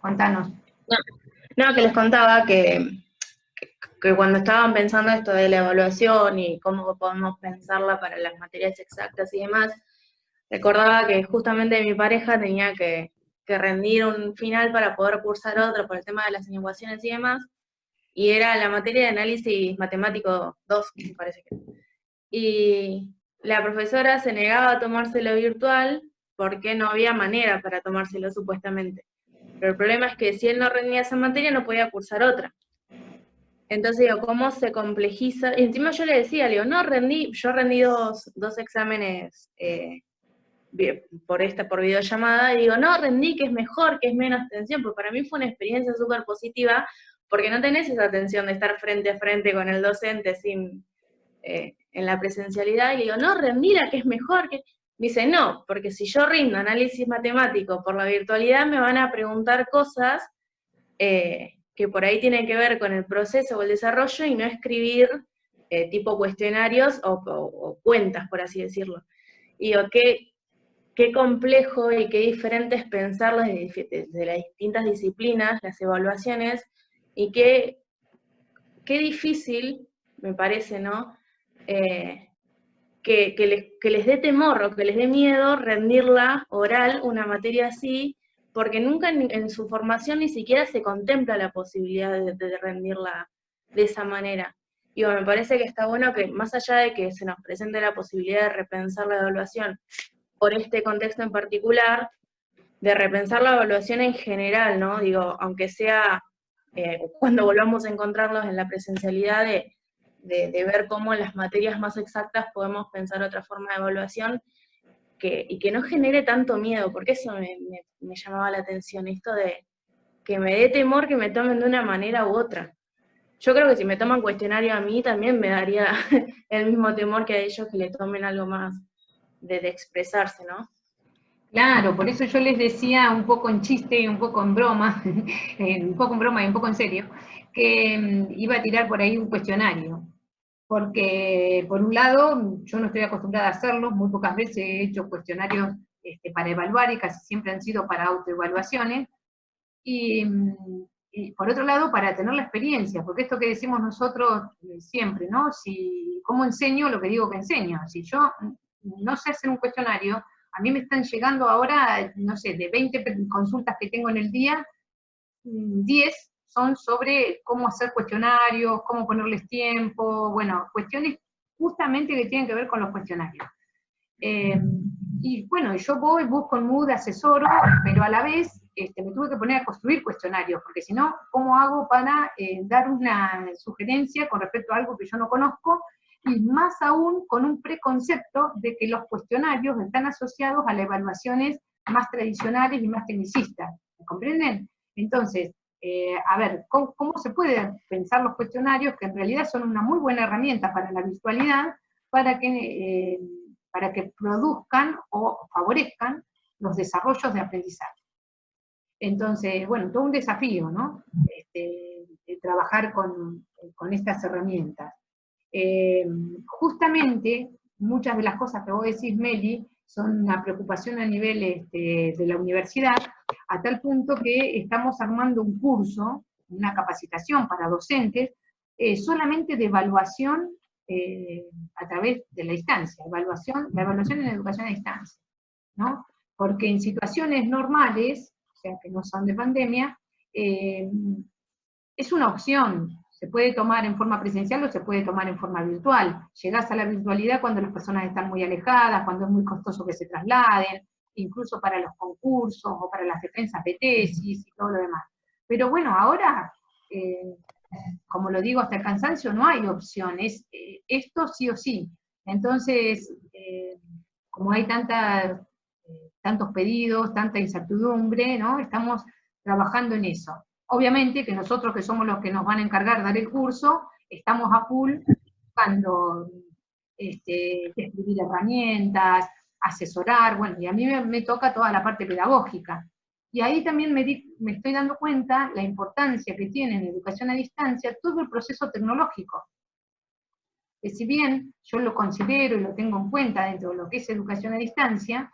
Contanos. No, no, que les contaba que cuando estaban pensando esto de la evaluación y cómo podemos pensarla para las materias exactas y demás, recordaba que justamente mi pareja tenía que rendir un final para poder cursar otro por el tema de las ecuaciones y demás, y era la materia de análisis matemático 2, me parece que. Y la profesora se negaba a tomárselo virtual porque no había manera para tomárselo supuestamente. Pero el problema es que si él no rendía esa materia no podía cursar otra. Entonces digo, ¿cómo se complejiza? Y encima yo le decía, le digo, no rendí, yo rendí dos exámenes por videollamada, y digo, no, rendí, que es mejor, que es menos tensión, porque para mí fue una experiencia súper positiva, porque no tenés esa tensión de estar frente a frente con el docente en la presencialidad, y le digo, no, rendí la que es mejor, que... Me dice, no, porque si yo rindo análisis matemático por la virtualidad, me van a preguntar cosas que por ahí tienen que ver con el proceso o el desarrollo y no escribir tipo cuestionarios o cuentas, por así decirlo. Y digo, qué complejo y qué diferente es pensarlo desde las distintas disciplinas, las evaluaciones, y qué difícil, me parece, ¿no? Que les dé temor o que les dé miedo rendirla oral, una materia así, porque nunca en su formación ni siquiera se contempla la posibilidad de rendirla de esa manera. Y bueno, me parece que está bueno que, más allá de que se nos presente la posibilidad de repensar la evaluación por este contexto en particular, de repensar la evaluación en general, ¿no? Digo, aunque sea cuando volvamos a encontrarlos en la presencialidad, de ver cómo en las materias más exactas podemos pensar otra forma de evaluación y que no genere tanto miedo, porque eso me llamaba la atención, esto de que me dé temor que me tomen de una manera u otra. Yo creo que si me toman cuestionario a mí también me daría el mismo temor que a ellos que le tomen algo más de expresarse, ¿no? Claro, por eso yo les decía un poco en chiste y un poco en broma, un poco en broma y un poco en serio, que iba a tirar por ahí un cuestionario. Porque, por un lado, yo no estoy acostumbrada a hacerlo, muy pocas veces he hecho cuestionarios para evaluar y casi siempre han sido para autoevaluaciones. Y, y por otro lado, para tener la experiencia, porque esto que decimos nosotros siempre, ¿no? Si, ¿cómo enseño lo que digo que enseño? Si yo no sé hacer un cuestionario, a mí me están llegando ahora, no sé, de 20 consultas que tengo en el día, 10 son sobre cómo hacer cuestionarios, cómo ponerles tiempo, bueno, cuestiones justamente que tienen que ver con los cuestionarios. Y bueno, yo voy, busco en Mood, asesoro, pero a la vez me tuve que poner a construir cuestionarios, porque si no, ¿cómo hago para dar una sugerencia con respecto a algo que yo no conozco? Y más aún con un preconcepto de que los cuestionarios están asociados a las evaluaciones más tradicionales y más tecnicistas. ¿Me comprenden? Entonces, a ver, ¿cómo se pueden pensar los cuestionarios, que en realidad son una muy buena herramienta para la virtualidad, para que produzcan o favorezcan los desarrollos de aprendizaje? Entonces, bueno, todo un desafío, ¿no? Trabajar con estas herramientas. Justamente, muchas de las cosas que vos decís, Meli, son una preocupación a nivel de la universidad, a tal punto que estamos armando un curso, una capacitación para docentes, solamente de evaluación a través de la distancia, la evaluación en educación a distancia, ¿no? Porque en situaciones normales, o sea, que no son de pandemia, es una opción, se puede tomar en forma presencial o se puede tomar en forma virtual. Llegás a la virtualidad cuando las personas están muy alejadas, cuando es muy costoso que se trasladen, incluso para los concursos o para las defensas de tesis y todo lo demás. Pero bueno, ahora, como lo digo hasta el cansancio, no hay opción, es esto sí o sí. Entonces, como hay tantos pedidos, tanta incertidumbre, ¿no? Estamos trabajando en eso. Obviamente que nosotros, que somos los que nos van a encargar de dar el curso, estamos a full buscando describir herramientas, asesorar, bueno, y a mí me toca toda la parte pedagógica. Y ahí también me estoy dando cuenta la importancia que tiene en educación a distancia todo el proceso tecnológico. Que si bien yo lo considero y lo tengo en cuenta dentro de lo que es educación a distancia,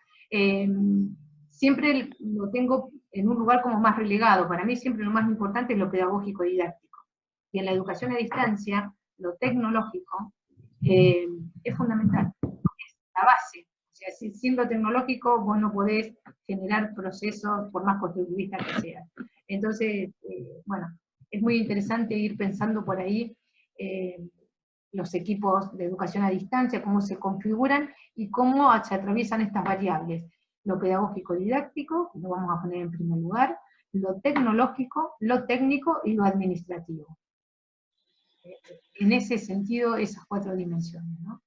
siempre lo tengo en un lugar como más relegado. Para mí siempre lo más importante es lo pedagógico y didáctico. Y en la educación a distancia, lo tecnológico es fundamental, es la base. O sea, siendo tecnológico, vos no podés generar procesos por más constructivistas que sean. Entonces, bueno, es muy interesante ir pensando por ahí los equipos de educación a distancia, cómo se configuran y cómo se atraviesan estas variables. Lo pedagógico didáctico, lo vamos a poner en primer lugar, lo tecnológico, lo técnico y lo administrativo. En ese sentido, esas 4 dimensiones, ¿no?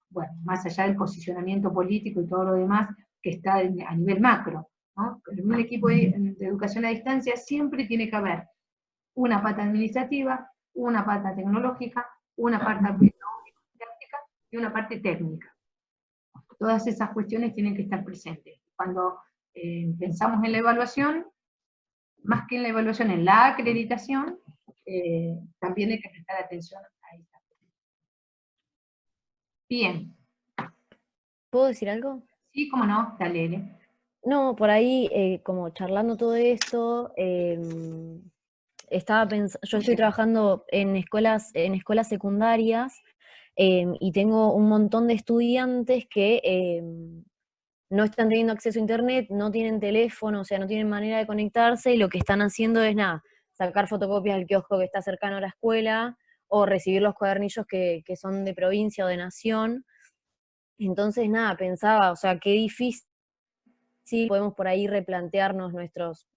Bueno, más allá del posicionamiento político y todo lo demás que está a nivel macro, ¿no? Pero en un equipo de educación a distancia siempre tiene que haber una pata administrativa, una pata tecnológica, una parte pedagógica y una parte técnica. Todas esas cuestiones tienen que estar presentes. Cuando pensamos en la evaluación, más que en la evaluación, en la acreditación, también hay que prestar atención a esta. Bien. ¿Puedo decir algo? Sí, cómo no, dale, Ele. No, por ahí, como charlando todo esto, yo estoy trabajando en escuelas secundarias, y tengo un montón de estudiantes que no están teniendo acceso a internet, no tienen teléfono, o sea, no tienen manera de conectarse, y lo que están haciendo es nada, sacar fotocopias del kiosco que está cercano a la escuela, o recibir los cuadernillos que son de provincia o de nación. Entonces, nada, pensaba, o sea, qué difícil podemos por ahí replantearnos nuestros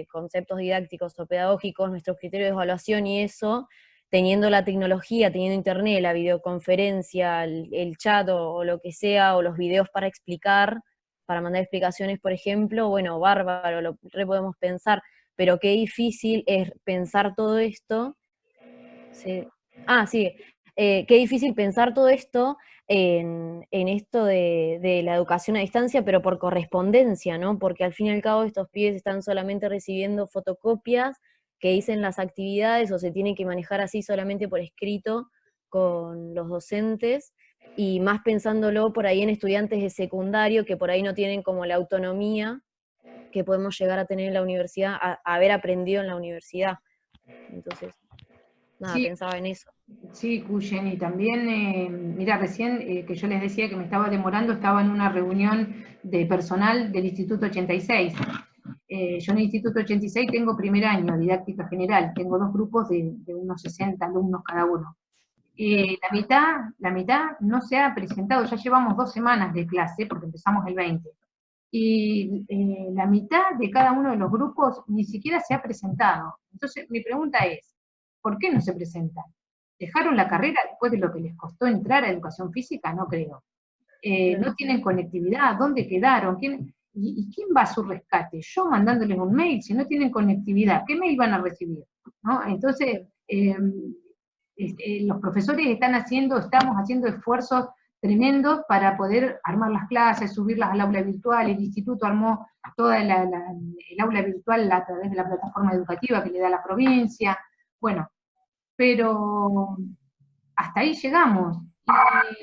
conceptos didácticos o pedagógicos, nuestros criterios de evaluación y eso, teniendo la tecnología, teniendo internet, la videoconferencia, el chat o lo que sea, o los videos para explicar, para mandar explicaciones, por ejemplo, bueno, bárbaro, lo podemos pensar, pero qué difícil es pensar todo esto. Sí. Qué difícil pensar todo esto en esto de la educación a distancia, pero por correspondencia, ¿no? Porque al fin y al cabo estos pibes están solamente recibiendo fotocopias que dicen las actividades, o se tienen que manejar así solamente por escrito con los docentes, y más pensándolo por ahí en estudiantes de secundario que por ahí no tienen como la autonomía que podemos llegar a tener en la universidad, a haber aprendido en la universidad. Entonces, nada, Sí, pensaba en eso. sí, Cuyen, y también, mira, recién que yo les decía que me estaba demorando, estaba en una reunión de personal del Instituto 86. Yo en el Instituto 86 tengo primer año, didáctica general, tengo 2 grupos de unos 60 alumnos cada uno. La mitad no se ha presentado, ya llevamos 2 semanas de clase, porque empezamos el 20. Y la mitad de cada uno de los grupos ni siquiera se ha presentado. Entonces, mi pregunta es, ¿por qué no se presentan? ¿Dejaron la carrera después de lo que les costó entrar a educación física? No creo. No tienen conectividad, ¿dónde quedaron? ¿Y quién va a su rescate? Yo mandándoles un mail, si no tienen conectividad, ¿qué mail van a recibir? ¿No? Entonces, los profesores estamos haciendo esfuerzos tremendos para poder armar las clases, subirlas al aula virtual. El instituto armó toda el aula virtual a través de la plataforma educativa que le da la provincia. Bueno, pero hasta ahí llegamos.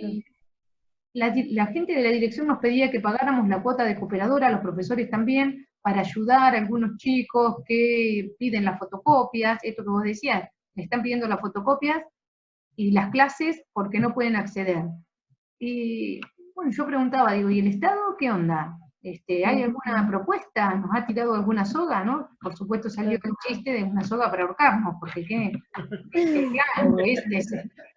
Y la gente de la dirección nos pedía que pagáramos la cuota de cooperadora, los profesores también, para ayudar a algunos chicos que piden las fotocopias, esto que vos decías, le están pidiendo las fotocopias y las clases porque no pueden acceder. Y bueno, yo preguntaba, digo, ¿y el Estado qué onda? ¿Hay alguna propuesta? ¿Nos ha tirado alguna soga, no? Por supuesto salió el chiste de una soga para ahorcarnos, porque claro, es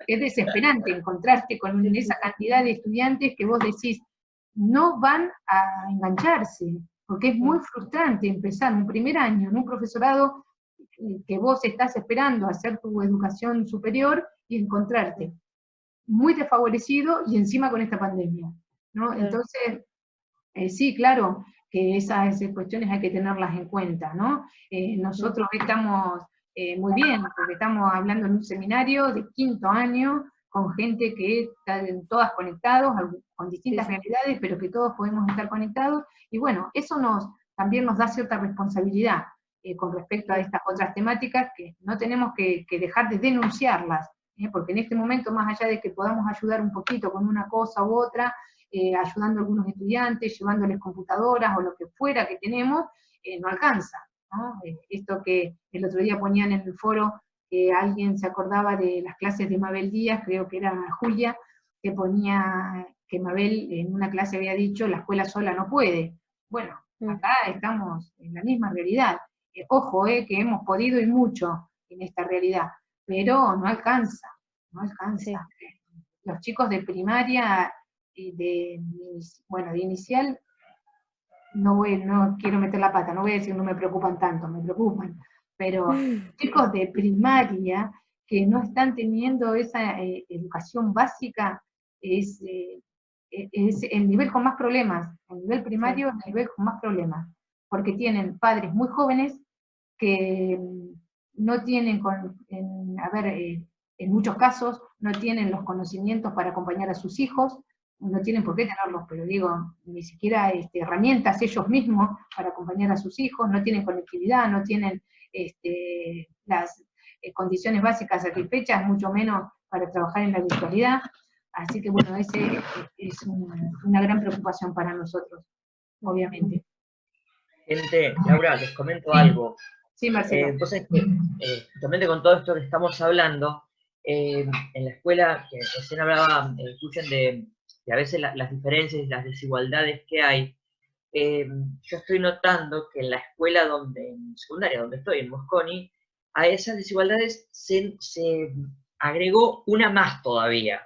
desesperante encontrarte con esa cantidad de estudiantes que vos decís, no van a engancharse, porque es muy frustrante empezar un primer año en un profesorado que vos estás esperando hacer tu educación superior y encontrarte muy desfavorecido y encima con esta pandemia, ¿no? Entonces, sí, claro, que esas cuestiones hay que tenerlas en cuenta, ¿no? Nosotros estamos muy bien, porque estamos hablando en un seminario de 5º año, con gente que están todas conectados, con distintas realidades, pero que todos podemos estar conectados, y bueno, eso también nos da cierta responsabilidad con respecto a estas otras temáticas, que no tenemos que dejar de denunciarlas, porque en este momento, más allá de que podamos ayudar un poquito con una cosa u otra, ayudando a algunos estudiantes, llevándoles computadoras o lo que fuera que tenemos, no alcanza, ¿no? Esto que el otro día ponían en el foro, que alguien se acordaba de las clases de Mabel Díaz, creo que era Julia, que ponía que Mabel en una clase había dicho, la escuela sola no puede. Bueno, acá estamos en la misma realidad. Ojo, que hemos podido y mucho en esta realidad, pero no alcanza, no alcanza. Sí. Los chicos de primaria y de inicial, no quiero meter la pata, no voy a decir no me preocupan tanto, me preocupan, pero chicos de primaria que no están teniendo esa educación básica, es el nivel con más problemas, el nivel primario es el nivel con más problemas, porque tienen padres muy jóvenes que no tienen, en muchos casos, no tienen los conocimientos para acompañar a sus hijos, no tienen por qué tenerlos, pero digo, ni siquiera herramientas ellos mismos para acompañar a sus hijos, no tienen conectividad, no tienen las condiciones básicas satisfechas, mucho menos para trabajar en la virtualidad. Así que bueno, ese es una gran preocupación para nosotros, obviamente. Gente, Laura, les comento algo. Sí, Marcelo. Entonces, justamente con todo esto que estamos hablando, en la escuela, que recién hablaba, escuchan de a veces las diferencias y las desigualdades que hay, yo estoy notando que en la escuela en secundaria donde estoy, en Mosconi, a esas desigualdades se agregó una más todavía,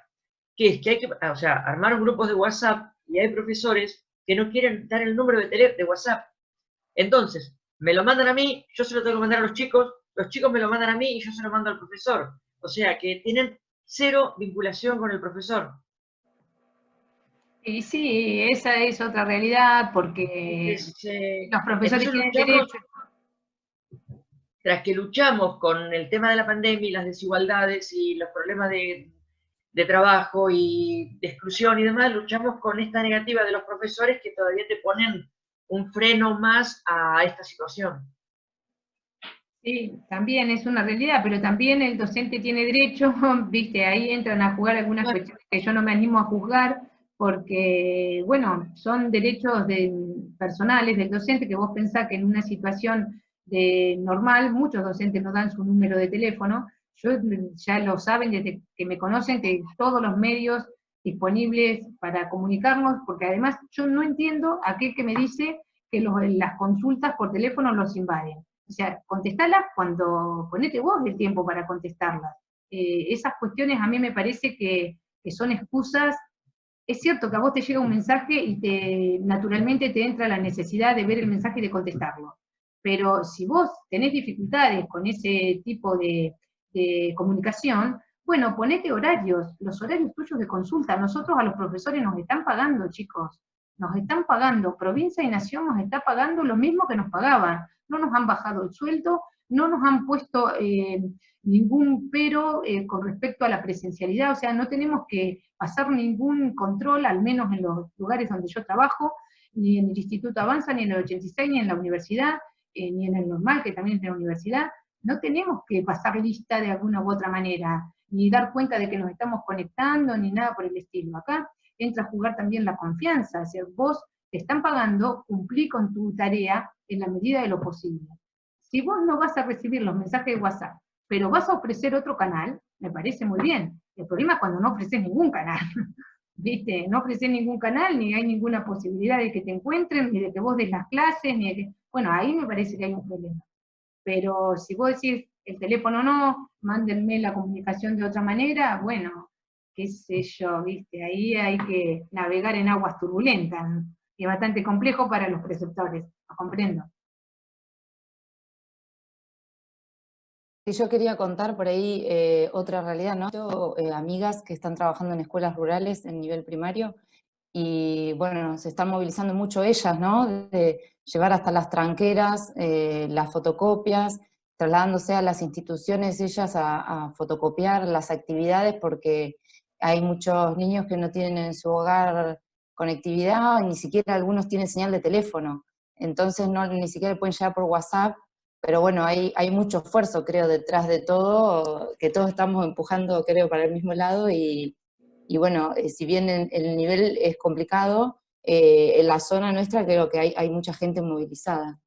que es que hay que, o sea, armaron grupos de WhatsApp y hay profesores que no quieren dar el número de WhatsApp. Entonces, me lo mandan a mí, yo se lo tengo que mandar a los chicos me lo mandan a mí y yo se lo mando al profesor. O sea, que tienen cero vinculación con el profesor. Y sí, esa es otra realidad, porque los profesores tienen derecho. Tras que luchamos con el tema de la pandemia y las desigualdades y los problemas de trabajo y de exclusión y demás, luchamos con esta negativa de los profesores que todavía te ponen un freno más a esta situación. Sí, también es una realidad, pero también el docente tiene derecho, viste, ahí entran a jugar algunas cuestiones que yo no me animo a juzgar, porque, bueno, son derechos personales del docente, que vos pensás que en una situación normal, muchos docentes no dan su número de teléfono, ya lo saben desde que me conocen, que todos los medios disponibles para comunicarnos, porque además yo no entiendo a aquel que me dice que las consultas por teléfono los invaden. O sea, contestalas cuando ponete vos el tiempo para contestarlas. Esas cuestiones a mí me parece que son excusas. Es cierto que a vos te llega un mensaje y naturalmente te entra la necesidad de ver el mensaje y de contestarlo. Pero si vos tenés dificultades con ese tipo de comunicación, bueno, ponete horarios, los horarios tuyos de consulta. Nosotros a los profesores nos están pagando, chicos. Nos están pagando, provincia y nación nos está pagando lo mismo que nos pagaban. No nos han bajado el sueldo, no nos han puesto ningún pero con respecto a la presencialidad, o sea, no tenemos que pasar ningún control, al menos en los lugares donde yo trabajo, ni en el Instituto Avanza, ni en el 86, ni en la universidad, ni en el normal, que también es de la universidad. No tenemos que pasar lista de alguna u otra manera, ni dar cuenta de que nos estamos conectando, ni nada por el estilo. Acá entra a jugar también la confianza, es decir, vos te están pagando, cumplí con tu tarea en la medida de lo posible. Si vos no vas a recibir los mensajes de WhatsApp, pero vas a ofrecer otro canal, me parece muy bien. El problema es cuando no ofreces ningún canal, ¿viste? No ofreces ningún canal, ni hay ninguna posibilidad de que te encuentren, ni de que vos des las clases, ni de que... Bueno, ahí me parece que hay un problema. Pero si vos decís, el teléfono no, mándenme la comunicación de otra manera, bueno, qué sé yo, ¿viste? Ahí hay que navegar en aguas turbulentas, ¿no? Y es bastante complejo para los preceptores, lo comprendo. Sí, yo quería contar por ahí otra realidad, ¿no? Tengo amigas que están trabajando en escuelas rurales en nivel primario y, bueno, se están movilizando mucho ellas, ¿no? De llevar hasta las tranqueras, las fotocopias, trasladándose a las instituciones ellas a fotocopiar las actividades porque hay muchos niños que no tienen en su hogar conectividad, ni siquiera algunos tienen señal de teléfono, entonces ni siquiera pueden llegar por WhatsApp, pero bueno, hay mucho esfuerzo, creo, detrás de todo, que todos estamos empujando, creo, para el mismo lado, y bueno, si bien el nivel es complicado, en la zona nuestra creo que hay mucha gente movilizada.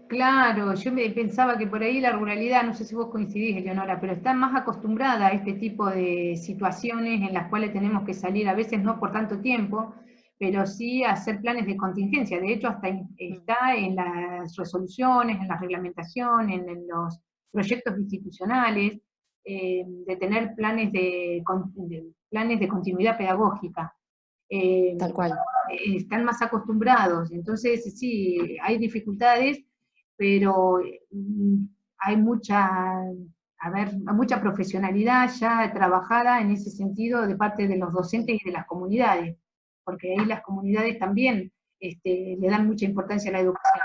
Claro, yo me pensaba que por ahí la ruralidad, no sé si vos coincidís, Eleonora, pero está más acostumbrada a este tipo de situaciones en las cuales tenemos que salir, a veces no por tanto tiempo, pero sí a hacer planes de contingencia. De hecho, hasta está en las resoluciones, en la reglamentación, en los proyectos institucionales, de tener planes de continuidad pedagógica. Tal cual. Están más acostumbrados, entonces sí, hay dificultades, pero hay mucha profesionalidad ya trabajada en ese sentido de parte de los docentes y de las comunidades, porque ahí las comunidades también le dan mucha importancia a la educación.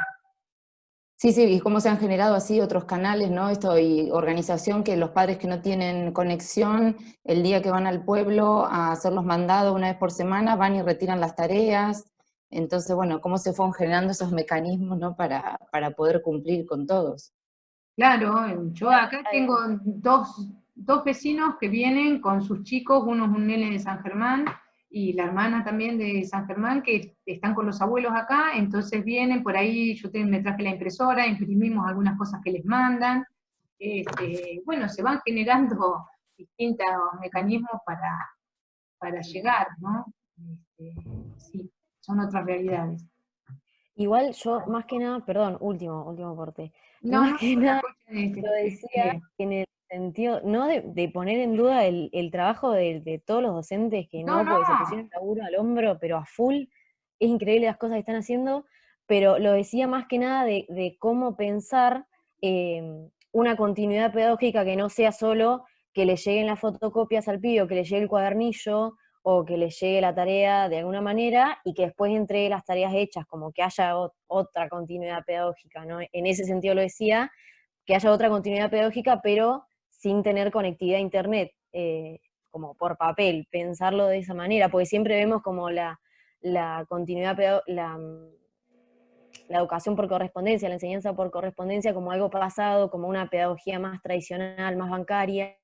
Sí, sí, y cómo se han generado así otros canales, ¿no? Esto y organización que los padres que no tienen conexión, el día que van al pueblo a hacer los mandados una vez por semana, van y retiran las tareas. Entonces, bueno, cómo se fueron generando esos mecanismos, ¿no? Para poder cumplir con todos. Claro, yo acá tengo dos vecinos que vienen con sus chicos, uno es un nene de San Germán y la hermana también de San Germán, que están con los abuelos acá, entonces vienen por ahí, me traje la impresora, imprimimos algunas cosas que les mandan, bueno, se van generando distintos mecanismos para llegar, ¿no? Sí, son otras realidades. Igual yo, más que nada, perdón, último aporte. No, Más no, que otra nada, cosa, lo decía en el sentido, no de poner en duda el trabajo de todos los docentes, que no, no, porque se pusieron no, el laburo al hombro, pero a full, es increíble las cosas que están haciendo, pero lo decía más que nada de cómo pensar una continuidad pedagógica que no sea solo que le lleguen las fotocopias al pibe, o que le llegue el cuadernillo, o que le llegue la tarea de alguna manera, y que después entregue las tareas hechas, como que haya otra continuidad pedagógica, ¿no? En ese sentido lo decía, que haya otra continuidad pedagógica, pero sin tener conectividad a internet, como por papel, pensarlo de esa manera, porque siempre vemos como la continuidad la educación por correspondencia, la enseñanza por correspondencia como algo pasado, como una pedagogía más tradicional, más bancaria,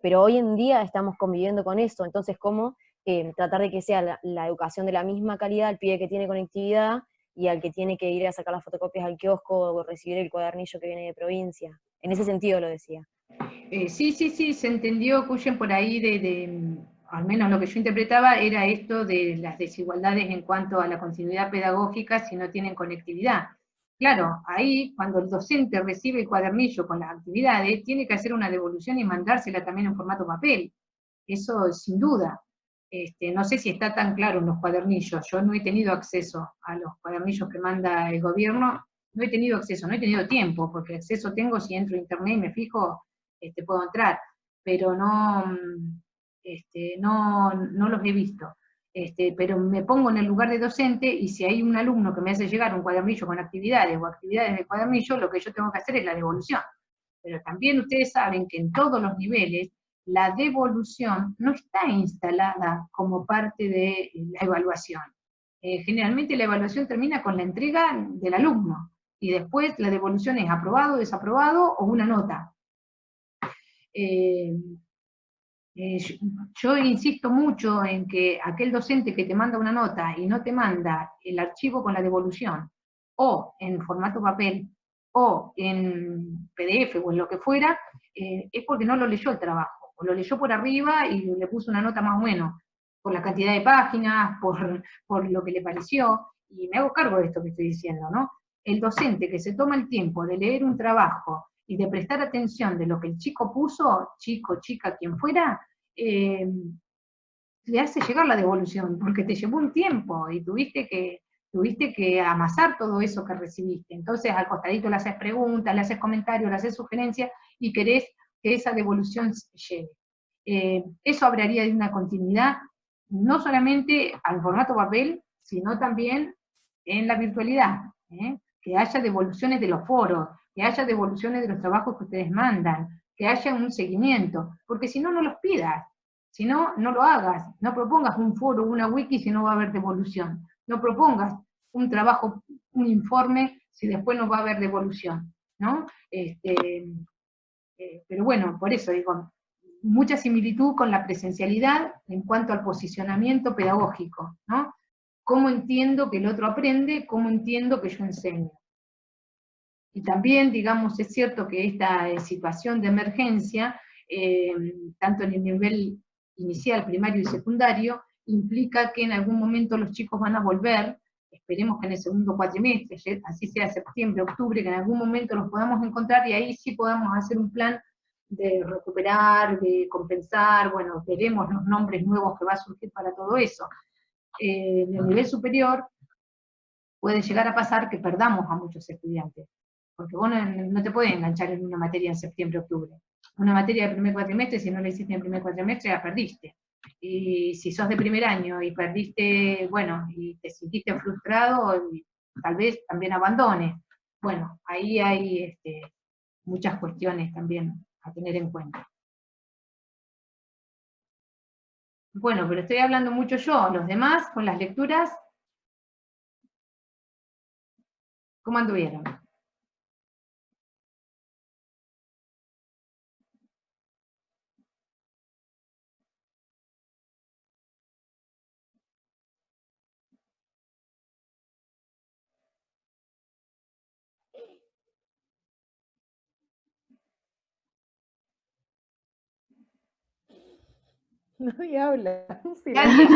pero hoy en día estamos conviviendo con eso, entonces cómo tratar de que sea la educación de la misma calidad al pibe que tiene conectividad y al que tiene que ir a sacar las fotocopias al kiosco o recibir el cuadernillo que viene de provincia. En ese sentido lo decía. Sí, se entendió, Cuyen, por ahí al menos lo que yo interpretaba, era esto de las desigualdades en cuanto a la continuidad pedagógica si no tienen conectividad. Claro, ahí cuando el docente recibe el cuadernillo con las actividades, tiene que hacer una devolución y mandársela también en formato papel. Eso sin duda. No sé si está tan claro en los cuadernillos, yo no he tenido acceso a los cuadernillos que manda el gobierno, no he tenido acceso, no he tenido tiempo, porque acceso tengo si entro a internet y me fijo, puedo entrar, pero no los he visto. Pero me pongo en el lugar de docente y si hay un alumno que me hace llegar un cuadernillo con actividades o actividades de cuadernillo, lo que yo tengo que hacer es la devolución. Pero también ustedes saben que en todos los niveles la devolución no está instalada como parte de la evaluación. Generalmente la evaluación termina con la entrega del alumno y después la devolución es aprobado, desaprobado o una nota. Yo insisto mucho en que aquel docente que te manda una nota y no te manda el archivo con la devolución, o en formato papel, o en PDF o en lo que fuera, es porque no lo leyó el trabajo, o lo leyó por arriba y le puso una nota más o menos, por la cantidad de páginas, por lo que le pareció, y me hago cargo de esto que estoy diciendo, ¿no? El docente que se toma el tiempo de leer un trabajo y de prestar atención de lo que el chico puso, chico, chica, quien fuera, le hace llegar la devolución, porque te llevó un tiempo y tuviste que amasar todo eso que recibiste. Entonces al costadito le haces preguntas, le haces comentarios, le haces sugerencias y querés que esa devolución llegue. Eso hablaría de una continuidad, no solamente al formato papel, sino también en la virtualidad, que haya devoluciones de los foros, que haya devoluciones de los trabajos que ustedes mandan, que haya un seguimiento, porque si no, no los pidas, si no, no lo hagas, no propongas un foro, una wiki si no va a haber devolución, no propongas un trabajo, un informe si después no va a haber devolución, ¿no? Pero bueno, por eso digo, mucha similitud con la presencialidad en cuanto al posicionamiento pedagógico, ¿no? ¿Cómo entiendo que el otro aprende? ¿Cómo entiendo que yo enseño? Y también, digamos, es cierto que esta situación de emergencia, tanto en el nivel inicial, primario y secundario, implica que en algún momento los chicos van a volver, esperemos que en el segundo cuatrimestre, así sea septiembre, octubre, que en algún momento los podamos encontrar y ahí sí podamos hacer un plan de recuperar, de compensar, bueno, veremos los nombres nuevos que va a surgir para todo eso. En el nivel superior puede llegar a pasar que perdamos a muchos estudiantes, porque vos no te podés enganchar en una materia en septiembre, octubre. Una materia de primer cuatrimestre, si no la hiciste en primer cuatrimestre, la perdiste. Y si sos de primer año y perdiste, bueno, y te sentiste frustrado, tal vez también abandones. Bueno, ahí hay muchas cuestiones también a tener en cuenta. Bueno, pero estoy hablando mucho yo, los demás con las lecturas, ¿cómo anduvieron? Nadie habla. Nadie.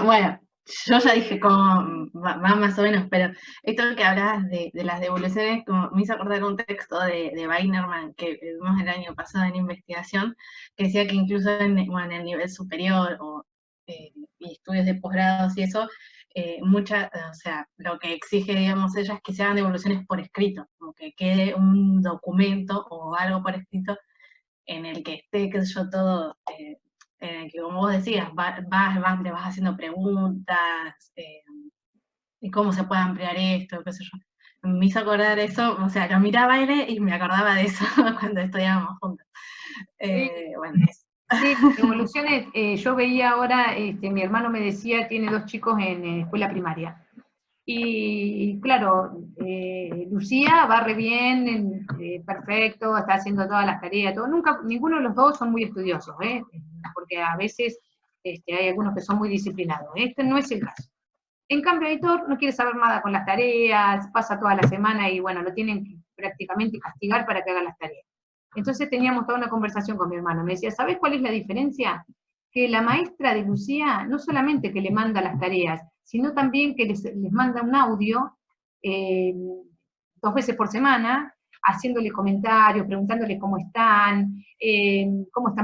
Bueno, yo ya dije cómo va más o menos, pero esto que hablabas de las devoluciones, como me hizo acordar un texto de Weinerman que vimos el año pasado en investigación, que decía que incluso en el nivel superior y estudios de posgrados y eso, o sea, lo que exige, digamos, ella es que se hagan devoluciones por escrito, como que quede un documento o algo por escrito en el que esté, qué sé yo, todo, en el que, como vos decías, le vas haciendo preguntas, y cómo se puede ampliar esto, qué sé yo. Me hizo acordar eso, o sea, lo miraba él y me acordaba de eso cuando estudiábamos juntos. Bueno, eso. Sí, evoluciones, yo veía ahora, mi hermano me decía, tiene 2 chicos en escuela primaria. Y claro, Lucía va re bien, perfecto, está haciendo todas las tareas, todo. Ninguno de los dos son muy estudiosos, porque a veces hay algunos que son muy disciplinados. Este no es el caso. En cambio, Aitor no quiere saber nada con las tareas, pasa toda la semana y bueno, lo tienen que prácticamente castigar para que haga las tareas. Entonces teníamos toda una conversación con mi hermano, me decía, ¿sabes cuál es la diferencia? Que la maestra de Lucía no solamente que le manda las tareas, sino también que les manda un audio 2 veces por semana, haciéndole comentarios, preguntándole cómo están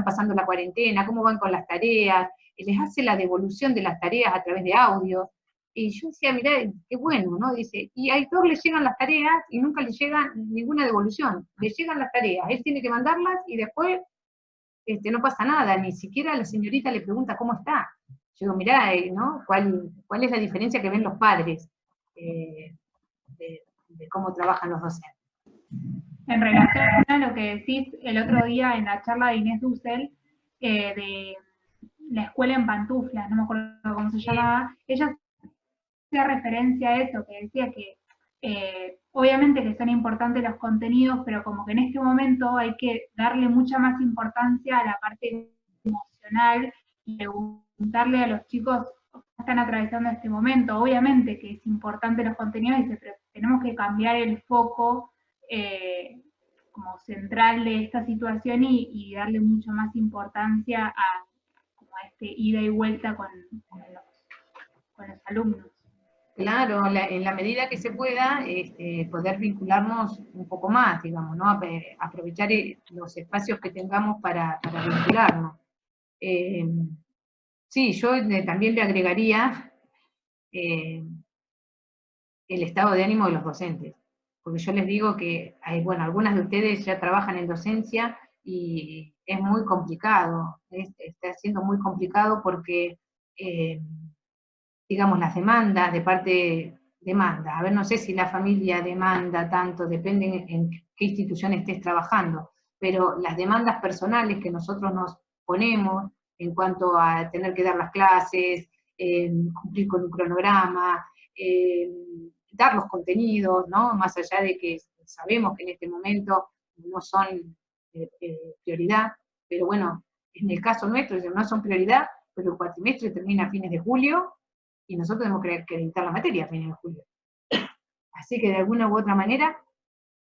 pasando la cuarentena, cómo van con las tareas, les hace la devolución de las tareas a través de audio. Y yo decía, mirá, qué bueno, ¿no? Dice, y a Aitor le llegan las tareas y nunca le llega ninguna devolución. Le llegan las tareas, él tiene que mandarlas y después no pasa nada, ni siquiera la señorita le pregunta cómo está. Yo digo, mirá, ¿no? ¿Cuál es la diferencia que ven los padres de cómo trabajan los docentes? En relación a lo que decís el otro día en la charla de Inés Dussel, de la escuela en pantuflas, no me acuerdo cómo se llamaba, ella hacía referencia a eso, que decía que obviamente que son importantes los contenidos, pero como que en este momento hay que darle mucha más importancia a la parte emocional y preguntarle a los chicos cómo están atravesando este momento. Obviamente que es importante los contenidos, pero tenemos que cambiar el foco como central de esta situación y darle mucha más importancia a este ida y vuelta con los alumnos. Claro, en la medida que se pueda, poder vincularnos un poco más, digamos, ¿no? Aprovechar los espacios que tengamos para vincularnos. Sí, yo también le agregaría el estado de ánimo de los docentes, porque yo les digo que, bueno, algunas de ustedes ya trabajan en docencia y es muy complicado, está siendo muy complicado porque digamos, las demandas de parte demanda. A ver, no sé si la familia demanda tanto, depende en qué institución estés trabajando, pero las demandas personales que nosotros nos ponemos en cuanto a tener que dar las clases, cumplir con un cronograma, dar los contenidos, ¿no? Más allá de que sabemos que en este momento no son prioridad, pero bueno, en el caso nuestro no son prioridad, pero el cuatrimestre termina a fines de julio, y nosotros tenemos que acreditar la materia a fines de julio. Así que de alguna u otra manera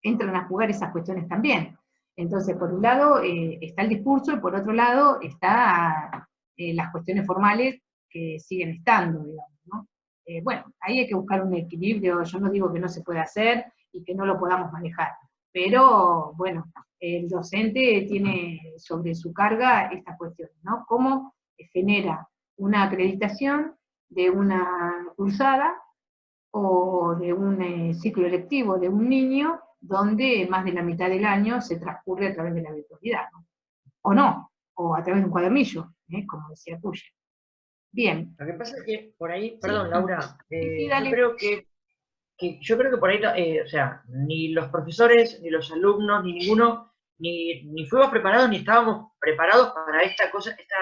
entran a jugar esas cuestiones también. Entonces, por un lado está el discurso y por otro lado está las cuestiones formales que siguen estando, digamos, ¿no? Bueno, ahí hay que buscar un equilibrio, yo no digo que no se pueda hacer y que no lo podamos manejar, pero bueno, el docente tiene sobre su carga estas cuestiones, ¿no? Cómo genera una acreditación de una cursada o de un ciclo lectivo de un niño donde más de la mitad del año se transcurre a través de la virtualidad, ¿no? O no, o a través de un cuadernillo, como decía Cuya. Bien. Lo que pasa es que por ahí, perdón, Laura, Sí, yo creo que por ahí, o sea, ni los profesores, ni los alumnos, ni ninguno, ni fuimos preparados, ni estábamos preparados para esta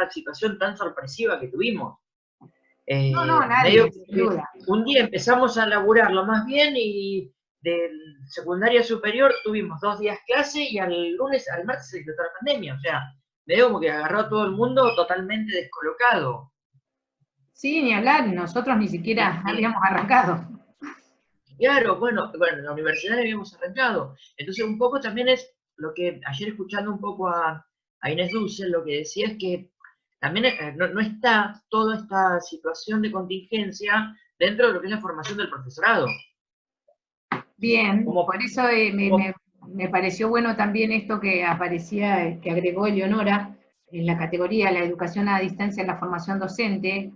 situación tan sorpresiva que tuvimos. No, Medio nadie, sin duda. un día empezamos a laburarlo más bien y de secundaria superior tuvimos 2 días clase y al martes se decretó la pandemia. O sea, medio como que agarró a todo el mundo totalmente descolocado. Sí, ni hablar, nosotros ni siquiera habíamos arrancado. Claro, bueno, en la universidad habíamos arrancado. Entonces un poco también es lo que ayer escuchando un poco a Inés Dussel, lo que decía es que también no está toda esta situación de contingencia dentro de lo que es la formación del profesorado. Bien, por eso me pareció bueno también esto que aparecía, que agregó Eleonora en la categoría La educación a distancia en la formación docente,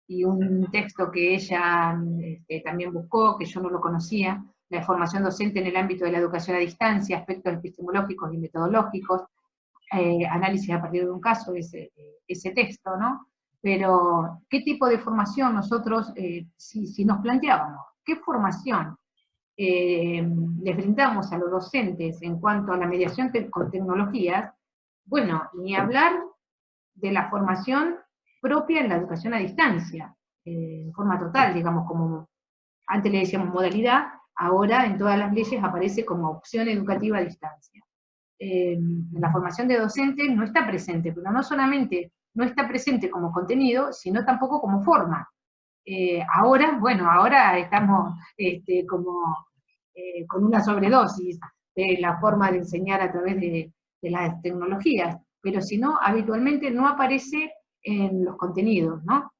y un texto que ella también buscó, que yo no lo conocía, la formación docente en el ámbito de la educación a distancia, aspectos epistemológicos y metodológicos, análisis a partir de un caso, ese texto, ¿no? Pero, ¿qué tipo de formación nosotros, si nos planteábamos, qué formación les brindamos a los docentes en cuanto a la mediación con tecnologías? Bueno, ni hablar de la formación propia en la educación a distancia, en forma total, digamos, como antes le decíamos modalidad, ahora en todas las leyes aparece como opción educativa a distancia. La formación de docentes no está presente, pero no solamente no está presente como contenido, sino tampoco como forma. Ahora estamos con una sobredosis de la forma de enseñar a través de las tecnologías, pero si no, habitualmente no aparece en los contenidos, ¿no?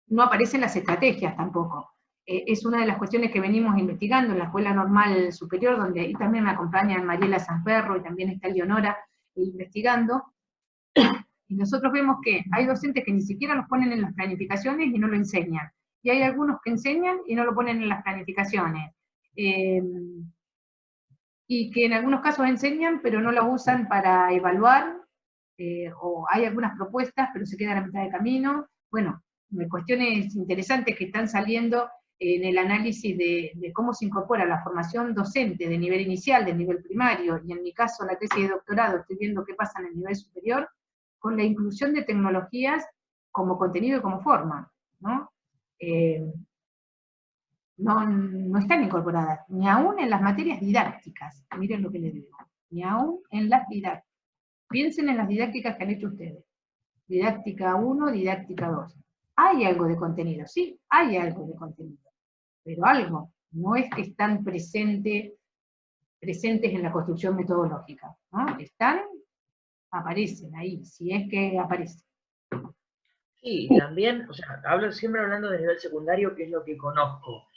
No aparecen las estrategias tampoco. Es una de las cuestiones que venimos investigando en la Escuela Normal Superior, donde ahí también me acompañan Mariela Sanferro y también está Eleonora investigando, y nosotros vemos que hay docentes que ni siquiera los ponen en las planificaciones y no lo enseñan, y hay algunos que enseñan y no lo ponen en las planificaciones, y que en algunos casos enseñan pero no lo usan para evaluar, o hay algunas propuestas pero se quedan a mitad de camino. Bueno, cuestiones interesantes que están saliendo en el análisis de cómo se incorpora la formación docente de nivel inicial, de nivel primario, y en mi caso la tesis de doctorado, estoy viendo qué pasa en el nivel superior, con la inclusión de tecnologías como contenido y como forma, ¿no? No están incorporadas, ni aún en las materias didácticas, miren lo que les digo, ni aún en las didácticas. Piensen en las didácticas que han hecho ustedes. Didáctica 1, didáctica 2. Hay algo de contenido, sí, hay algo de contenido, pero algo, no es que están presentes en la construcción metodológica, ¿no? Aparecen ahí, si es que aparecen. Sí, también, o sea, siempre hablando de nivel secundario, que es lo que conozco.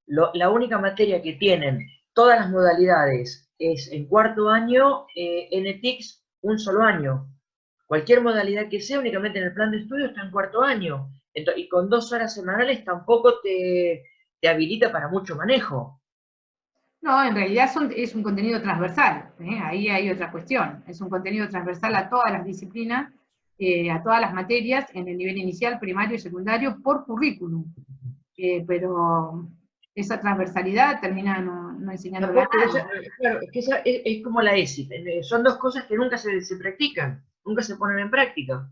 La única materia que tienen todas las modalidades es en 4º año, NTICS, un solo año. Cualquier modalidad que sea, únicamente en el plan de estudio está en 4º año. Y con 2 horas semanales tampoco te habilita para mucho manejo. No, en realidad es un contenido transversal, ahí hay otra cuestión. Es un contenido transversal a todas las disciplinas, a todas las materias, en el nivel inicial, primario y secundario, por currículum. Pero esa transversalidad termina no enseñando nada. Claro, es que esa es como la ESI. Son 2 cosas que nunca se practican, nunca se ponen en práctica.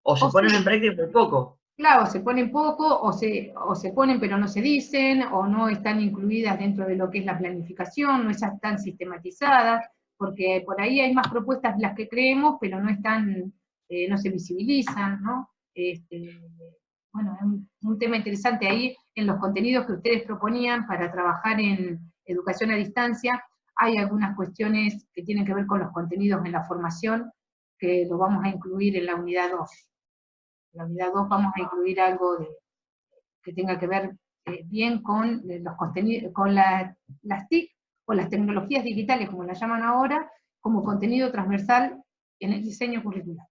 O se ponen en práctica muy poco. Claro, se ponen poco, o se ponen pero no se dicen, o no están incluidas dentro de lo que es la planificación, no están sistematizadas, porque por ahí hay más propuestas de las que creemos, pero no están, no se visibilizan, ¿no? Bueno, es un tema interesante ahí, en los contenidos que ustedes proponían para trabajar en educación a distancia, hay algunas cuestiones que tienen que ver con los contenidos en la formación, que lo vamos a incluir en la unidad 2. En la unidad 2 vamos a incluir algo que tenga que ver bien con los contenidos, con las TIC, o las tecnologías digitales, como las llaman ahora, como contenido transversal en el diseño curricular.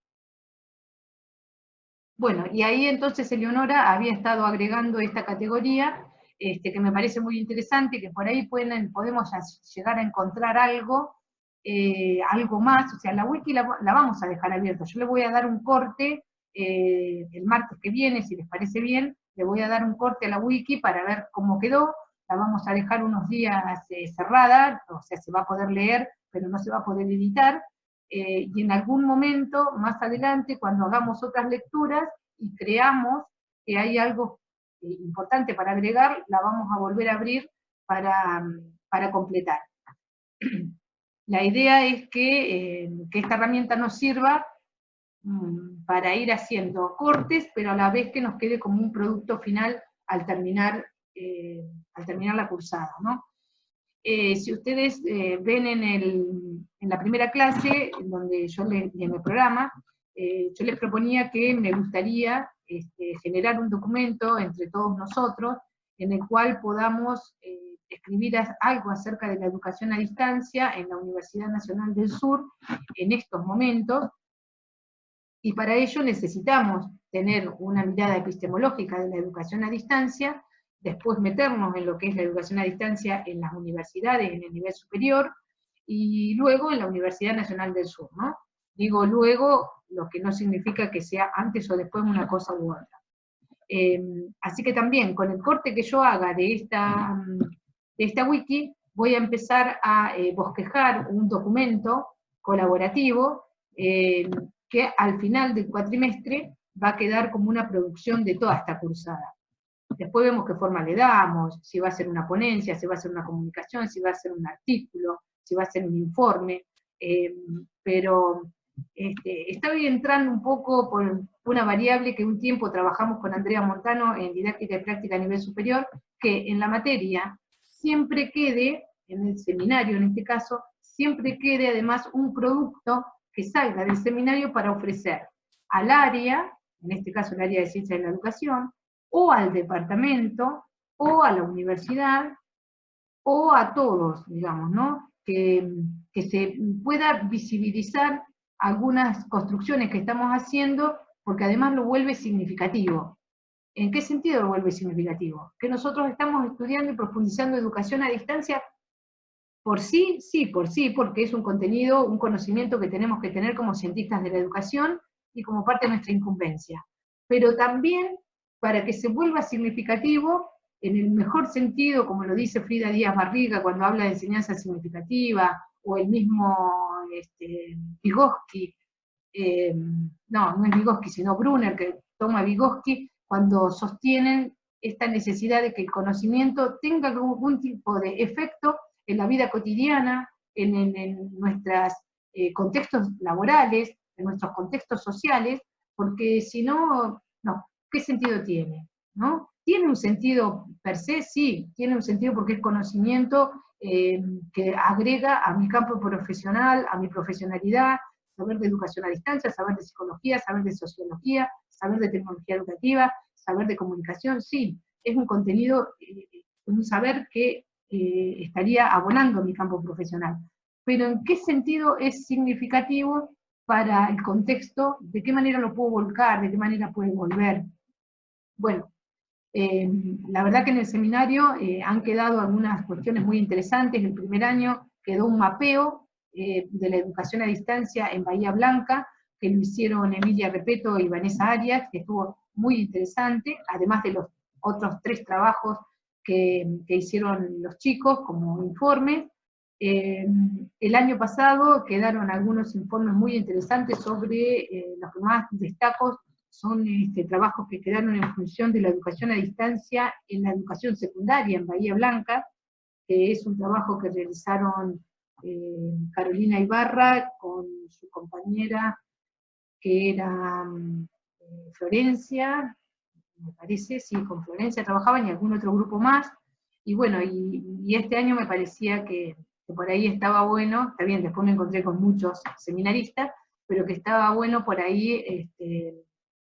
Bueno, y ahí entonces Eleonora había estado agregando esta categoría, que me parece muy interesante, que por ahí podemos llegar a encontrar algo más, o sea, la wiki la vamos a dejar abierta. Yo le voy a dar un corte el martes que viene, si les parece bien, le voy a dar un corte a la wiki para ver cómo quedó. La vamos a dejar unos días cerrada, o sea, se va a poder leer, pero no se va a poder editar, y en algún momento, más adelante, cuando hagamos otras lecturas y creamos que hay algo importante para agregar, la vamos a volver a abrir para completar. La idea es que esta herramienta nos sirva para ir haciendo cortes, pero a la vez que nos quede como un producto final al terminar la cursada, ¿no? Si ustedes ven en la primera clase, en donde en el programa, yo les proponía que me gustaría generar un documento entre todos nosotros, en el cual podamos escribir algo acerca de la educación a distancia en la Universidad Nacional del Sur, en estos momentos, y para ello necesitamos tener una mirada epistemológica de la educación a distancia, después meternos en lo que es la educación a distancia en las universidades, en el nivel superior, y luego en la Universidad Nacional del Sur, ¿no? Digo luego, lo que no significa que sea antes o después una cosa u otra. Así que también, con el corte que yo haga de esta wiki, voy a empezar a bosquejar un documento colaborativo que al final del cuatrimestre va a quedar como una producción de toda esta cursada. Después vemos qué forma le damos, si va a ser una ponencia, si va a ser una comunicación, si va a ser un artículo, si va a ser un informe, pero estoy entrando un poco por una variable que un tiempo trabajamos con Andrea Montano en didáctica y práctica a nivel superior, que en la materia siempre quede, en el seminario en este caso, siempre quede además un producto que salga del seminario para ofrecer al área, en este caso el área de ciencia de la educación, o al departamento, o a la universidad, o a todos, digamos, ¿no? Que se pueda visibilizar algunas construcciones que estamos haciendo, porque además lo vuelve significativo. ¿En qué sentido lo vuelve significativo? Que nosotros estamos estudiando y profundizando educación a distancia por sí, porque es un contenido, un conocimiento que tenemos que tener como cientistas de la educación y como parte de nuestra incumbencia. Pero también para que se vuelva significativo, en el mejor sentido, como lo dice Frida Díaz Barriga cuando habla de enseñanza significativa, o el mismo Vygotsky, no es Vygotsky, sino Brunner, que toma Vygotsky, cuando sostienen esta necesidad de que el conocimiento tenga algún tipo de efecto en la vida cotidiana, en nuestros contextos laborales, en nuestros contextos sociales, porque si no, ¿qué sentido tiene? ¿No? ¿Tiene un sentido per se? Sí, tiene un sentido porque es conocimiento que agrega a mi campo profesional, a mi profesionalidad, saber de educación a distancia, saber de psicología, saber de sociología, saber de tecnología educativa, saber de comunicación, sí, es un contenido, un saber que estaría abonando mi campo profesional. Pero ¿en qué sentido es significativo para el contexto? ¿De qué manera lo puedo volcar? ¿De qué manera puede volver? Bueno, la verdad que en el seminario han quedado algunas cuestiones muy interesantes. El primer año quedó un mapeo de la educación a distancia en Bahía Blanca, que lo hicieron Emilia Repeto y Vanessa Arias, que estuvo muy interesante, además de los otros 3 trabajos que hicieron los chicos como informes. El año pasado quedaron algunos informes muy interesantes sobre los que más destaco son trabajos que quedaron en función de la educación a distancia en la educación secundaria en Bahía Blanca, que es un trabajo que realizaron Carolina Ibarra con su compañera que era Florencia, me parece, sí, con Florencia trabajaban y algún otro grupo más, y bueno, y este año me parecía que por ahí estaba bueno, está bien, después me encontré con muchos seminaristas, pero que estaba bueno por ahí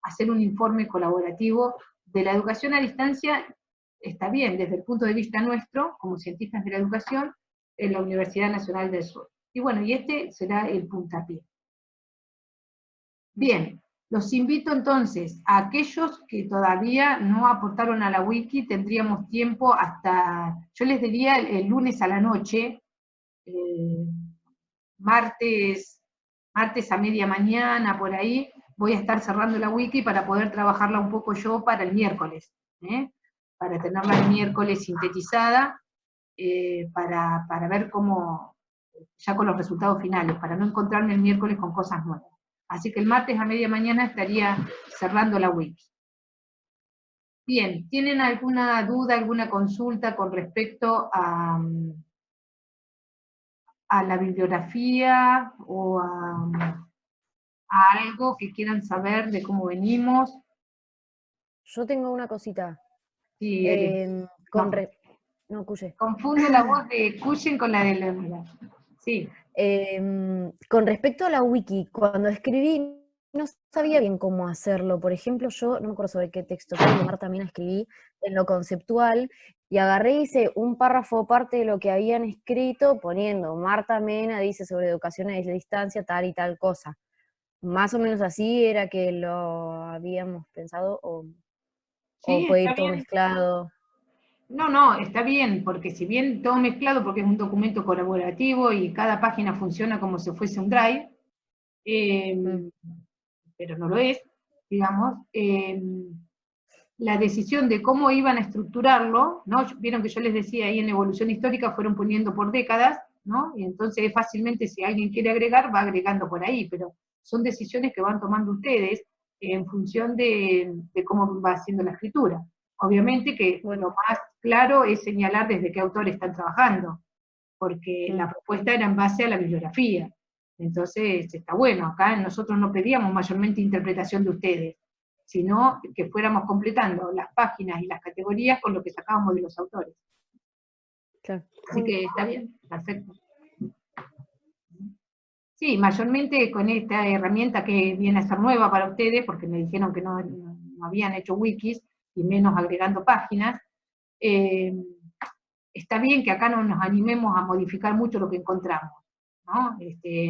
hacer un informe colaborativo de la educación a distancia. Está bien, desde el punto de vista nuestro, como cientistas de la educación, en la Universidad Nacional del Sur. Y bueno, y este será el puntapié. Bien, los invito entonces a aquellos que todavía no aportaron a la wiki, tendríamos tiempo hasta, yo les diría el lunes a la noche, martes a media mañana, por ahí, voy a estar cerrando la wiki para poder trabajarla un poco yo para el miércoles, para tenerla el miércoles sintetizada, para ver cómo, ya con los resultados finales, para no encontrarme el miércoles con cosas nuevas. Así que el martes a media mañana estaría cerrando la wiki. Bien, ¿tienen alguna duda, alguna consulta con respecto a la bibliografía o a algo que quieran saber de cómo venimos? Yo tengo una cosita. Sí, No, escuché. confundo la voz de Cuyen con la de Leonora. Sí. Con respecto a la wiki, cuando escribí no sabía bien cómo hacerlo. Por ejemplo, yo no me acuerdo sobre qué texto, creo que Marta también escribí en lo conceptual, y agarré y hice un párrafo parte de lo que habían escrito, poniendo Marta Mena dice sobre educación a distancia tal y tal cosa. Más o menos así era que lo habíamos pensado, o Sí, puede ir está todo bien. mezclado. No, está bien, porque si bien todo mezclado, porque es un documento colaborativo y cada página funciona como si fuese un drive, pero no lo es, digamos, la decisión de cómo iban a estructurarlo, ¿no? Vieron que yo les decía ahí en evolución histórica fueron poniendo por décadas, ¿no? Y entonces fácilmente si alguien quiere agregar, va agregando por ahí, pero son decisiones que van tomando ustedes en función de cómo va haciendo la escritura. Obviamente que lo más claro es señalar desde qué autor están trabajando, porque la propuesta era en base a la bibliografía. Entonces está bueno, acá nosotros no pedíamos mayormente interpretación de ustedes, sino que fuéramos completando las páginas y las categorías con lo que sacábamos de los autores. Claro. Así que está bien, perfecto. Sí, mayormente con esta herramienta que viene a ser nueva para ustedes, porque me dijeron que no habían hecho wikis, y menos agregando páginas, está bien que acá no nos animemos a modificar mucho lo que encontramos, ¿no?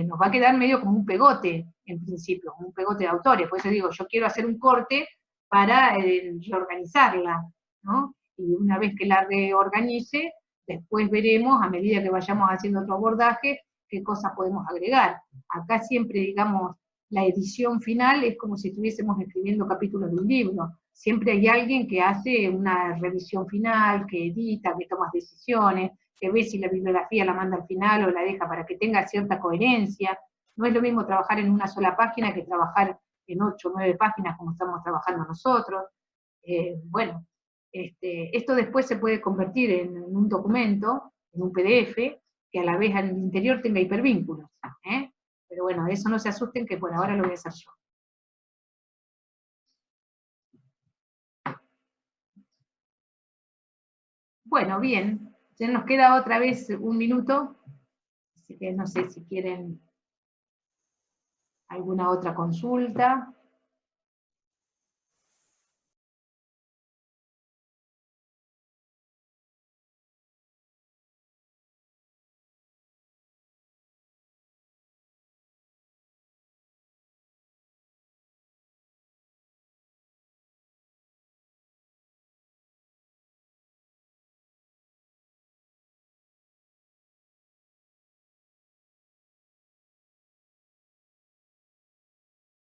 Nos va a quedar medio como un pegote, en principio, como un pegote de autores, por eso digo, yo quiero hacer un corte para reorganizarla, ¿no? Y una vez que la reorganice, después veremos, a medida que vayamos haciendo otro abordaje, qué cosas podemos agregar. Acá siempre, digamos, la edición final es como si estuviésemos escribiendo capítulos de un libro. Siempre hay alguien que hace una revisión final, que edita, que toma decisiones, que ve si la bibliografía la manda al final o la deja para que tenga cierta coherencia. No es lo mismo trabajar en una sola página que trabajar en 8 o 9 páginas como estamos trabajando nosotros. Bueno, esto después se puede convertir en un documento, en un PDF, que a la vez al interior tenga hipervínculos. Pero bueno, de eso no se asusten, que por ahora lo voy a hacer yo. Bueno, bien, ya nos queda otra vez un minuto, así que no sé si quieren alguna otra consulta.